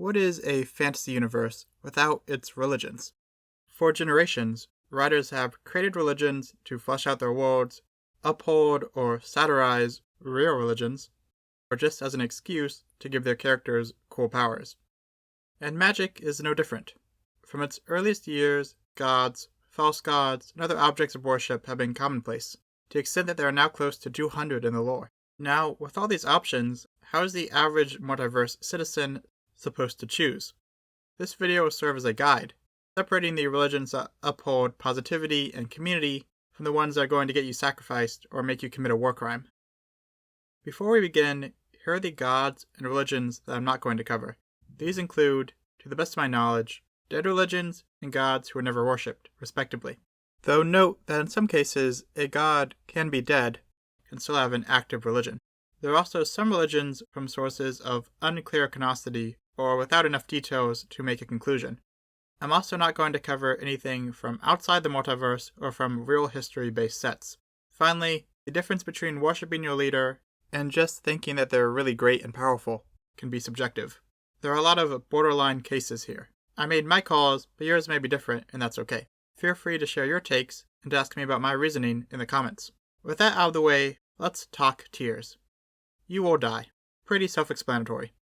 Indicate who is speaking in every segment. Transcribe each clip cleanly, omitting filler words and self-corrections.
Speaker 1: What is a fantasy universe without its religions? For generations, writers have created religions to flesh out their worlds, uphold or satirize real religions, or just as an excuse to give their characters cool powers. And magic is no different. From its earliest years, gods, false gods, and other objects of worship have been commonplace, to the extent that there are now close to 200 in the lore. Now, with all these options, how is the average multiverse citizen supposed to choose? This video will serve as a guide, separating the religions that uphold positivity and community from the ones that are going to get you sacrificed or make you commit a war crime. Before we begin, here are the gods and religions that I'm not going to cover. These include, to the best of my knowledge, dead religions and gods who were never worshipped, respectively. Though note that in some cases, a god can be dead and still have an active religion. There are also some religions from sources of unclear canonicity or without enough details to make a conclusion. I'm also not going to cover anything from outside the multiverse or from real history-based sets. Finally, the difference between worshipping your leader and just thinking that they're really great and powerful can be subjective. There are a lot of borderline cases here. I made my calls, but yours may be different, and that's okay. Feel free to share your takes and to ask me about my reasoning in the comments. With that out of the way, let's talk tiers. You will die. Pretty self-explanatory.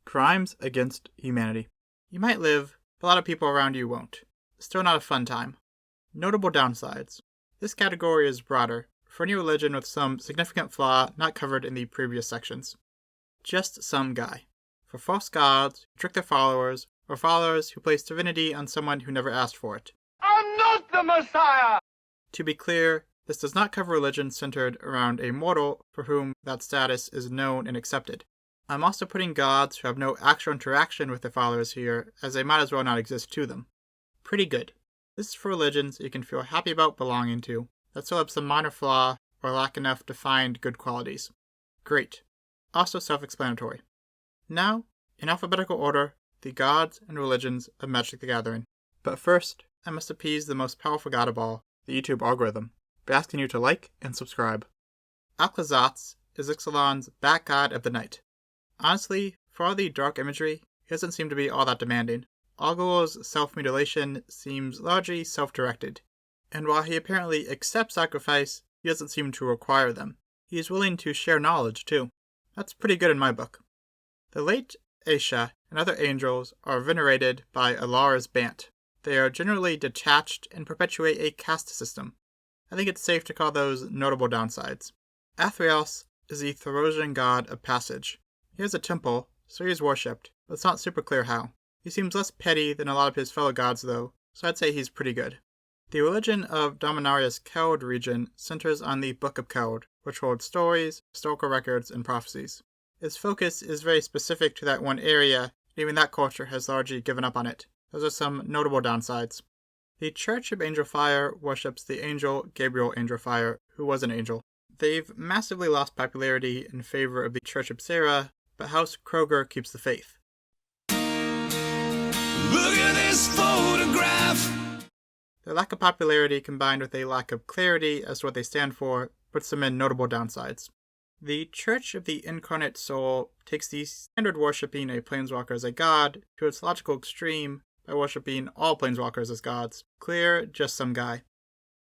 Speaker 1: Crimes against humanity. You might live, but a lot of people around you won't. Still not a fun time. Notable downsides. This category is broader, for any religion with some significant flaw not covered in the previous sections. Just some guy. For false gods who trick their followers, or followers who place divinity on someone who never asked for it.
Speaker 2: I'm not the Messiah!
Speaker 1: To be clear, this does not cover religions centered around a mortal for whom that status is known and accepted. I'm also putting gods who have no actual interaction with their followers here, as they might as well not exist to them. Pretty good. This is for religions you can feel happy about belonging to, that still have some minor flaw or lack enough defined good qualities. Great. Also self-explanatory. Now, in alphabetical order, the gods and religions of Magic the Gathering. But first, I must appease the most powerful god of all, the YouTube algorithm, by asking you to like and subscribe. Alcazatz is Ixalan's bat god of the night. Honestly, for all the dark imagery, he doesn't seem to be all that demanding. Ogul's self-mutilation seems largely self-directed, and while he apparently accepts sacrifice, he doesn't seem to require them. He is willing to share knowledge, too. That's pretty good in my book. The late Aisha and other angels are venerated by Alar's Bant. They are generally detached and perpetuate a caste system. I think it's safe to call those notable downsides. Athreos is the Therosian god of passage. He has a temple, so he is worshipped, but it's not super clear how. He seems less petty than a lot of his fellow gods though, so I'd say he's pretty good. The religion of Dominaria's Keld region centers on the Book of Keld, which holds stories, historical records, and prophecies. Its focus is very specific to that one area, and even that culture has largely given up on it. Those are some notable downsides. The Church of Angel Fire worships the angel Gabriel Angel Fire, who was an angel. They've massively lost popularity in favor of the Church of Sarah, but House Kroger keeps the faith.
Speaker 3: Look at this photograph!
Speaker 1: Their lack of popularity combined with a lack of clarity as to what they stand for puts them in notable downsides. The Church of the Incarnate Soul takes the standard worshipping a planeswalker as a god to its logical extreme by worshipping all planeswalkers as gods. Clear, just some guy.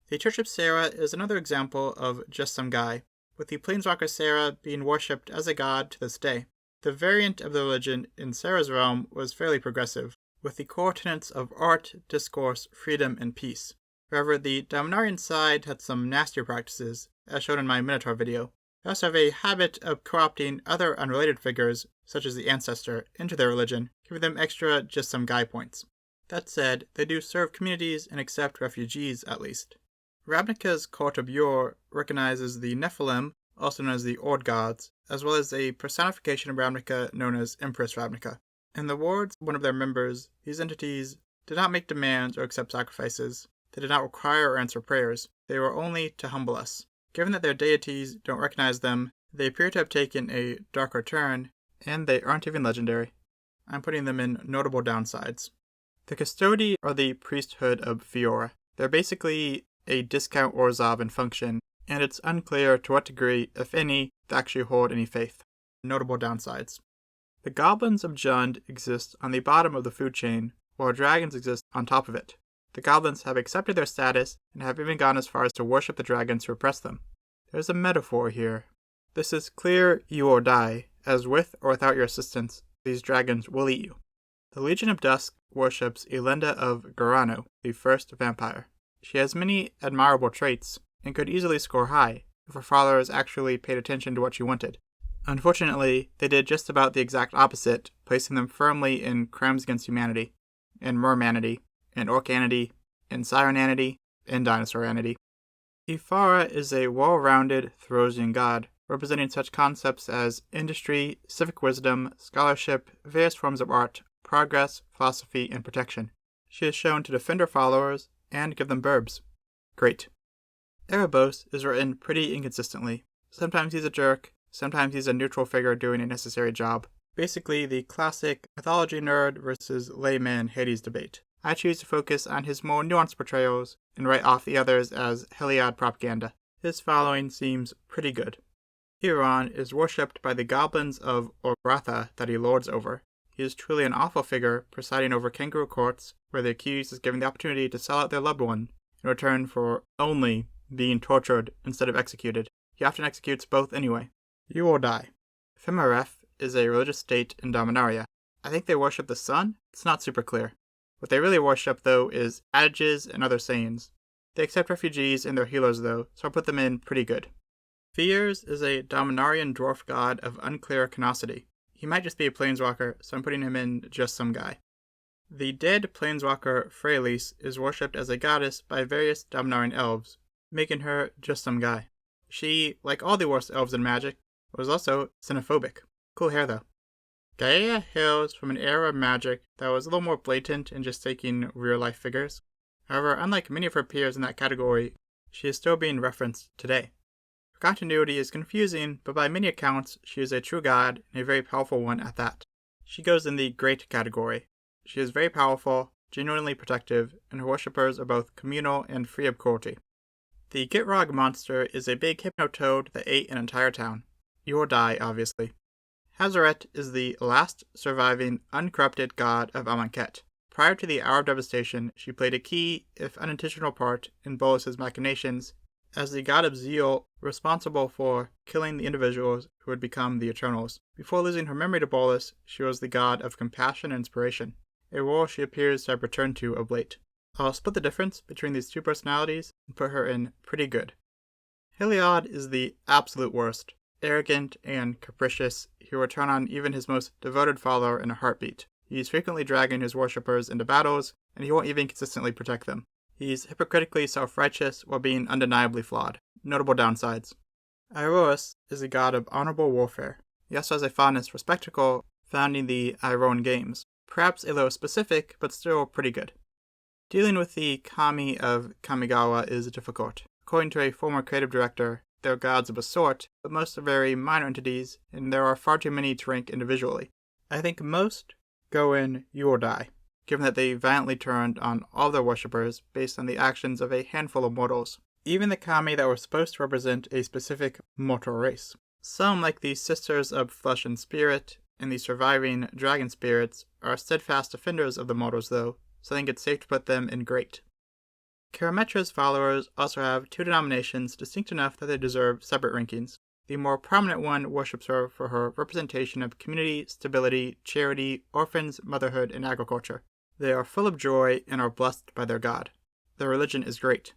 Speaker 1: The Church of Sarah is another example of just some guy, with the planeswalker Sarah being worshipped as a god to this day. The variant of the religion in Sarah's realm was fairly progressive, with the core tenets of art, discourse, freedom, and peace. However, the Dominarian side had some nastier practices, as shown in my Minotaur video. They also have a habit of co-opting other unrelated figures, such as the Ancestor, into their religion, giving them extra just some guy points. That said, they do serve communities and accept refugees at least. Ravnica's Cult of Yore recognizes the Nephilim, also known as the Old Gods, as well as a personification of Ravnica known as Empress Ravnica. In the words of one of their members, these entities did not make demands or accept sacrifices. They did not require or answer prayers. They were only to humble us. Given that their deities don't recognize them, they appear to have taken a darker turn, and they aren't even legendary. I'm putting them in notable downsides. The Custodi are the priesthood of Fiora. They're basically a discount Orzhov in function, and it's unclear to what degree, if any, they actually hold any faith. Notable downsides. The goblins of Jund exist on the bottom of the food chain, while dragons exist on top of it. The goblins have accepted their status and have even gone as far as to worship the dragons who oppress them. There's a metaphor here. This is clear you or die, as with or without your assistance, these dragons will eat you. The Legion of Dusk worships Elenda of Garano, the first vampire. She has many admirable traits, and could easily score high, if her followers actually paid attention to what she wanted. Unfortunately, they did just about the exact opposite, placing them firmly in Crimes Against Humanity, in Mermanity, in Orcanity, in Sirenanity, in Dinosauranity. Ifara is a well-rounded Throsian god, representing such concepts as industry, civic wisdom, scholarship, various forms of art, progress, philosophy, and protection. She is shown to defend her followers and give them burbs. Great. Erebos is written pretty inconsistently. Sometimes he's a jerk, sometimes he's a neutral figure doing a necessary job. Basically, the classic mythology nerd versus layman Hades debate. I choose to focus on his more nuanced portrayals and write off the others as Heliod propaganda. His following seems pretty good. Iran is worshipped by the goblins of Orgratha that he lords over. He is truly an awful figure, presiding over kangaroo courts, where the accused is given the opportunity to sell out their loved one in return for only being tortured instead of executed. He often executes both anyway. You will die. Femaref is a religious state in Dominaria. I think they worship the sun? It's not super clear. What they really worship, though, is adages and other sayings. They accept refugees and their healers, though, so I'll put them in pretty good. Fears is a Dominarian dwarf god of unclear canosity. He might just be a planeswalker, so I'm putting him in just some guy. The dead planeswalker Freyalise is worshipped as a goddess by various Dominarian elves, making her just some guy. She, like all the worst elves in Magic, was also xenophobic. Cool hair, though. Gaia hails from an era of Magic that was a little more blatant in just taking real-life figures. However, unlike many of her peers in that category, she is still being referenced today. Her continuity is confusing, but by many accounts, she is a true god and a very powerful one at that. She goes in the great category. She is very powerful, genuinely protective, and her worshippers are both communal and free of cruelty. The Gitrog monster is a big hypnotoad that ate an entire town. You will die, obviously. Hazoret is the last surviving uncorrupted god of Amonkhet. Prior to the Hour of Devastation, she played a key, if unintentional part, in Bolas's machinations, as the god of zeal responsible for killing the individuals who would become the Eternals. Before losing her memory to Bolas, she was the god of compassion and inspiration, a role she appears to have returned to of late. I'll split the difference between these two personalities and put her in pretty good. Heliod is the absolute worst, arrogant and capricious. He will turn on even his most devoted follower in a heartbeat. He's frequently dragging his worshippers into battles, and he won't even consistently protect them. He's hypocritically self-righteous while being undeniably flawed. Notable downsides. Iroas is a god of honorable warfare. He also has a fondness for spectacle, founding the Iroan Games. Perhaps a little specific, but still pretty good. Dealing with the kami of Kamigawa is difficult. According to a former creative director, they're gods of a sort, but most are very minor entities, and there are far too many to rank individually. I think most go in you or die, given that they violently turned on all their worshippers based on the actions of a handful of mortals, even the kami that were supposed to represent a specific mortal race. Some, like the Sisters of Flesh and Spirit and the surviving dragon spirits, are steadfast defenders of the mortals though, so I think it's safe to put them in great. Karametra's followers also have two denominations distinct enough that they deserve separate rankings. The more prominent one worships her for her representation of community, stability, charity, orphans, motherhood, and agriculture. They are full of joy and are blessed by their god. Their religion is great.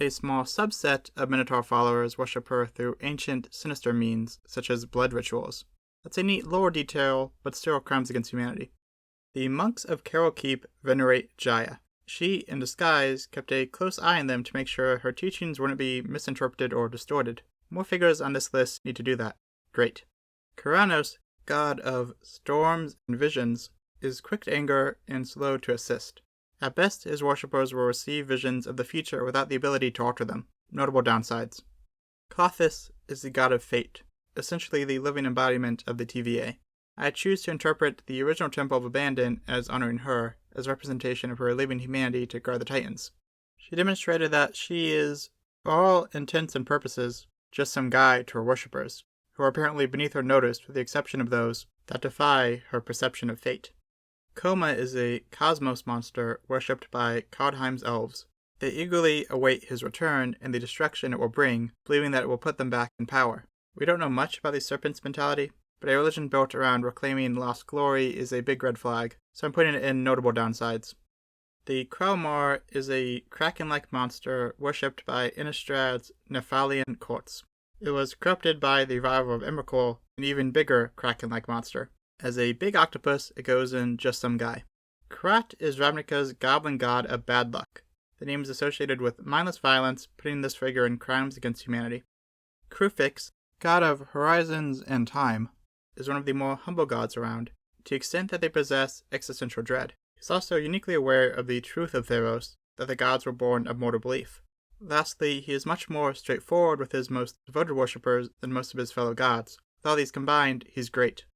Speaker 1: A small subset of Minotaur followers worship her through ancient, sinister means, such as blood rituals. That's a neat lore detail, but still crimes against humanity. The monks of Carol Keep venerate Jaya. She, in disguise, kept a close eye on them to make sure her teachings wouldn't be misinterpreted or distorted. More figures on this list need to do that. Great. Kuranos, god of storms and visions, is quick to anger and slow to assist. At best, his worshippers will receive visions of the future without the ability to alter them. Notable downsides. Klothys is the god of fate, essentially the living embodiment of the TVA. I choose to interpret the original Temple of Abandon as honoring her, as representation of her leaving humanity to guard the Titans. She demonstrated that she is, for all intents and purposes, just some guy to her worshippers, who are apparently beneath her notice with the exception of those that defy her perception of fate. Coma is a cosmos monster worshipped by Kaldheim's elves. They eagerly await his return and the destruction it will bring, believing that it will put them back in power. We don't know much about the serpent's mentality, but a religion built around reclaiming lost glory is a big red flag, so I'm putting it in notable downsides. The Krelmar is a kraken-like monster worshipped by Innistrad's Nephalian courts. It was corrupted by the revival of Emrakul, an even bigger kraken-like monster. As a big octopus, it goes in just some guy. Krat is Ravnica's goblin god of bad luck. The name is associated with mindless violence, putting this figure in crimes against humanity. Krufix, god of horizons and time, is one of the more humble gods around, to the extent that they possess existential dread. He's also uniquely aware of the truth of Theros, that the gods were born of mortal belief. Lastly, he is much more straightforward with his most devoted worshippers than most of his fellow gods. With all these combined, he's great.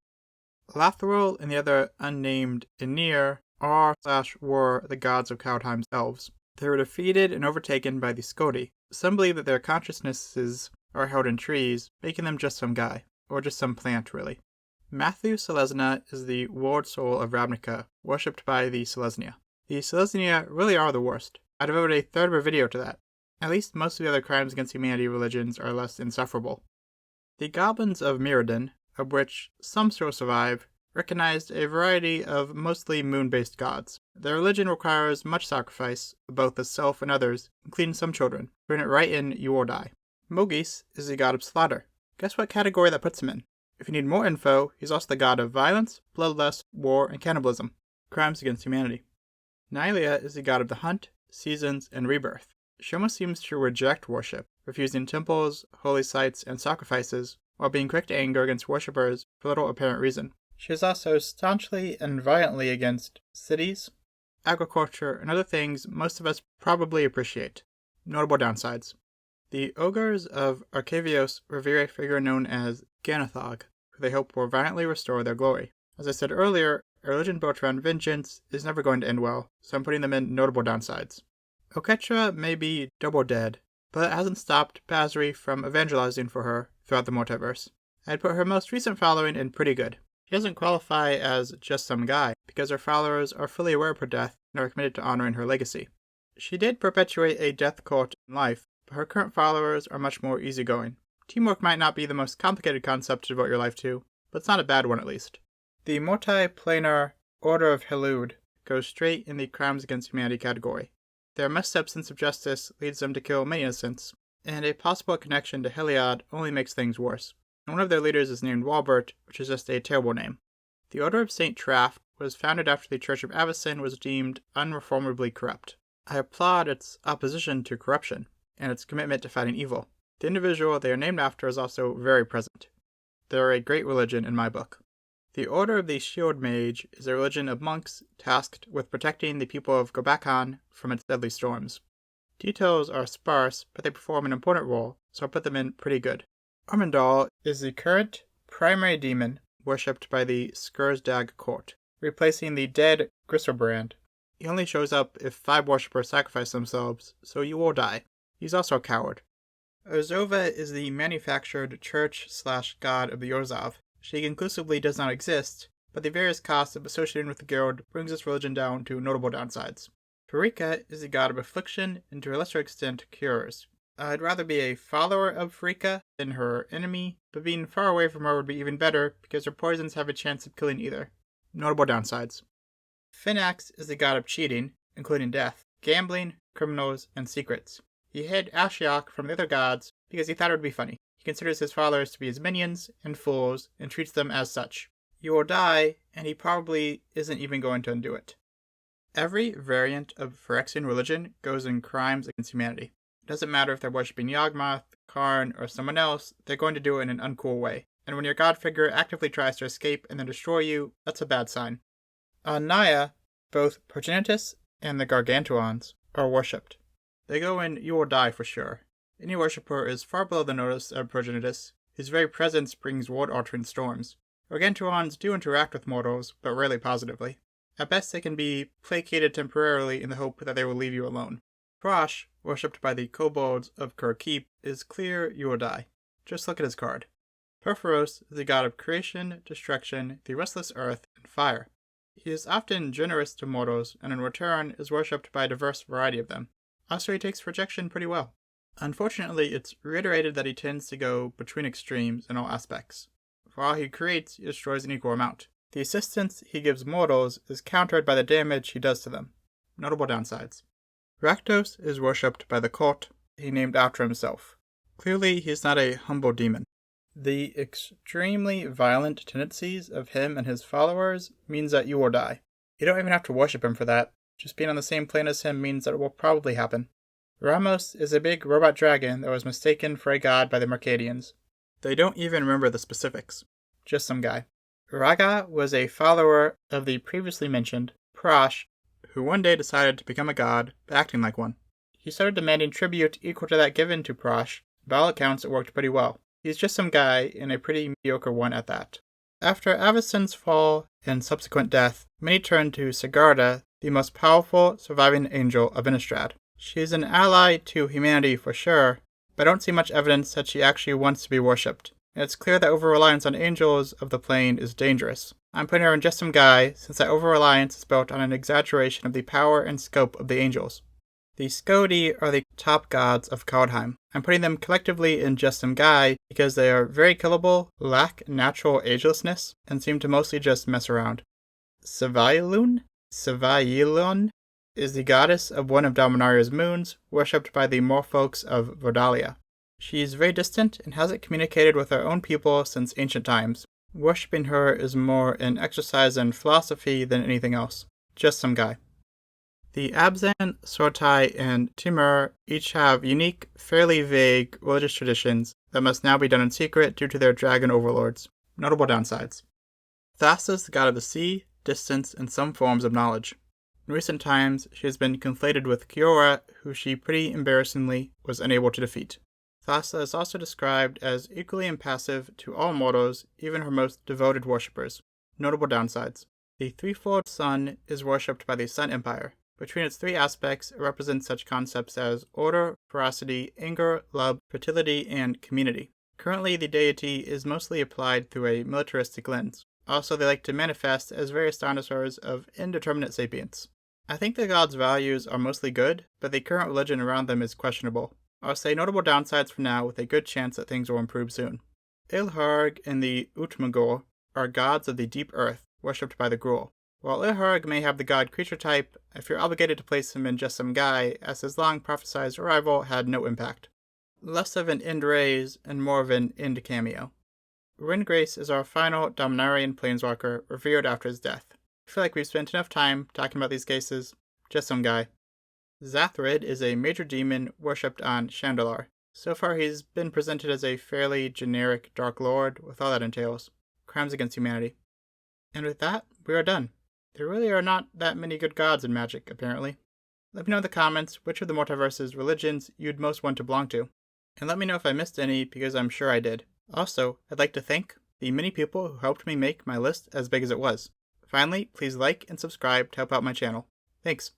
Speaker 1: Lathril and the other unnamed Aenir are/were the gods of Kaldheim's elves. They were defeated and overtaken by the Skodi. Some believe that their consciousnesses are held in trees, making them just some guy, or just some plant, really. Matthew Selesnya is the ward soul of Ravnica, worshipped by the Selesnya. The Selesnya really are the worst. I devoted a third of a video to that. At least most of the other crimes against humanity religions are less insufferable. The goblins of Mirrodin, of which some still survive, recognized a variety of mostly moon-based gods. Their religion requires much sacrifice, of both the self and others, including some children. Bring it right in, you will die. Mogis is the god of slaughter. Guess what category that puts him in? If you need more info, he's also the god of violence, bloodlust, war, and cannibalism. Crimes against humanity. Nylea is the god of the hunt, seasons, and rebirth. She almost seems to reject worship, refusing temples, holy sites, and sacrifices, while being quick to anger against worshippers for little apparent reason. She is also staunchly and violently against cities, agriculture, and other things most of us probably appreciate. Notable downsides. The ogres of Arcavios revere a figure known as Ganathog, who they hope will violently restore their glory. As I said earlier, a religion built around vengeance is never going to end well, so I'm putting them in notable downsides. Oketra may be double dead, but it hasn't stopped Basri from evangelizing for her throughout the multiverse. I'd put her most recent following in pretty good. She doesn't qualify as just some guy, because her followers are fully aware of her death and are committed to honoring her legacy. She did perpetuate a death cult in life, but her current followers are much more easygoing. Teamwork might not be the most complicated concept to devote your life to, but it's not a bad one at least. The multiplanar Order of Heliod goes straight in the crimes against humanity category. Their messed up sense of justice leads them to kill many innocents, and a possible connection to Heliod only makes things worse. And one of their leaders is named Walbert, which is just a terrible name. The Order of St. Traft was founded after the Church of Avacyn was deemed unreformably corrupt. I applaud its opposition to corruption, and its commitment to fighting evil. The individual they are named after is also very present. They are a great religion in my book. The Order of the Shield Mage is a religion of monks tasked with protecting the people of Gobakan from its deadly storms. Details are sparse, but they perform an important role, so I'll put them in pretty good. Armandal is the current primary demon worshipped by the Skursdag court, replacing the dead Griselbrand. He only shows up if 5 worshippers sacrifice themselves, so you will die. He's also a coward. Orzova is the manufactured church/god of the Orzhov. She conclusively does not exist, but the various costs of associating with the guild brings this religion down to notable downsides. Farika is the god of affliction and to a lesser extent cures. I'd rather be a follower of Farika than her enemy, but being far away from her would be even better because her poisons have a chance of killing either. Notable downsides. Finax is the god of cheating, including death, gambling, criminals, and secrets. He hid Ashiok from the other gods because he thought it would be funny. He considers his followers to be his minions and fools and treats them as such. You will die, and he probably isn't even going to undo it. Every variant of Phyrexian religion goes in crimes against humanity. It doesn't matter if they're worshipping Yawgmoth, Karn, or someone else, they're going to do it in an uncool way. And when your god figure actively tries to escape and then destroy you, that's a bad sign. On Naya, both Progenitus and the Gargantuans are worshipped. They go in, you will die for sure. Any worshipper is far below the notice of Progenitus, whose very presence brings world-altering storms. Gargantuans do interact with mortals, but rarely positively. At best they can be placated temporarily in the hope that they will leave you alone. Prosh, worshipped by the kobolds of Kurkeep, is clear you will die. Just look at his card. Perforos is the god of creation, destruction, the restless earth, and fire. He is often generous to mortals, and in return is worshipped by a diverse variety of them. Also, he takes rejection pretty well. Unfortunately, it's reiterated that he tends to go between extremes in all aspects. For all he creates, he destroys an equal amount. The assistance he gives mortals is countered by the damage he does to them. Notable downsides. Rakdos is worshipped by the cult he named after himself. Clearly, he is not a humble demon. The extremely violent tendencies of him and his followers means that you will die. You don't even have to worship him for that. Just being on the same plane as him means that it will probably happen. Ramos is a big robot dragon that was mistaken for a god by the Mercadians. They don't even remember the specifics. Just some guy. Raga was a follower of the previously mentioned Prash, who one day decided to become a god by acting like one. He started demanding tribute equal to that given to Prash. By all accounts, it worked pretty well. He's just some guy, and a pretty mediocre one at that. After Avicenn's fall and subsequent death, many turned to Sigarda, the most powerful surviving angel of Innistrad. She's an ally to humanity for sure, but I don't see much evidence that she actually wants to be worshipped. And it's clear that over-reliance on angels of the plane is dangerous. I'm putting her in just some guy, since that over-reliance is built on an exaggeration of the power and scope of the angels. The Skodi are the top gods of Kaldheim. I'm putting them collectively in just some guy because they are very killable, lack natural agelessness, and seem to mostly just mess around. Savailun is the goddess of one of Dominaria's moons, worshipped by the Morfolks of Vodalia. She is very distant and hasn't communicated with her own people since ancient times. Worshipping her is more an exercise in philosophy than anything else. Just some guy. The Abzan, Sortai, and Timur each have unique, fairly vague religious traditions that must now be done in secret due to their dragon overlords. Notable downsides. Thassa is the god of the sea, distance, and some forms of knowledge. In recent times, she has been conflated with Kiora, who she pretty embarrassingly was unable to defeat. Thassa is also described as equally impassive to all mortals, even her most devoted worshippers. Notable downsides. The threefold sun is worshipped by the Sun Empire. Between its three aspects, it represents such concepts as order, ferocity, anger, love, fertility, and community. Currently, the deity is mostly applied through a militaristic lens. Also, they like to manifest as various dinosaurs of indeterminate sapience. I think the gods' values are mostly good, but the current religion around them is questionable. I'll say notable downsides for now with a good chance that things will improve soon. Ilharg and the Utmagor are gods of the deep earth, worshipped by the Gruul. While Ilharg may have the god creature type, I feel obligated to place him in just some guy, as his long prophesized arrival had no impact. Less of an end raise and more of an end cameo. Ringrace is our final Dominarian planeswalker, revered after his death. I feel like we've spent enough time talking about these cases. Just some guy. Zathrid is a major demon worshipped on Chandalar. So far he's been presented as a fairly generic Dark Lord, with all that entails. Crimes against humanity. And with that, we are done. There really are not that many good gods in Magic, apparently. Let me know in the comments which of the multiverse's religions you'd most want to belong to. And let me know if I missed any, because I'm sure I did. Also, I'd like to thank the many people who helped me make my list as big as it was. Finally, please like and subscribe to help out my channel. Thanks.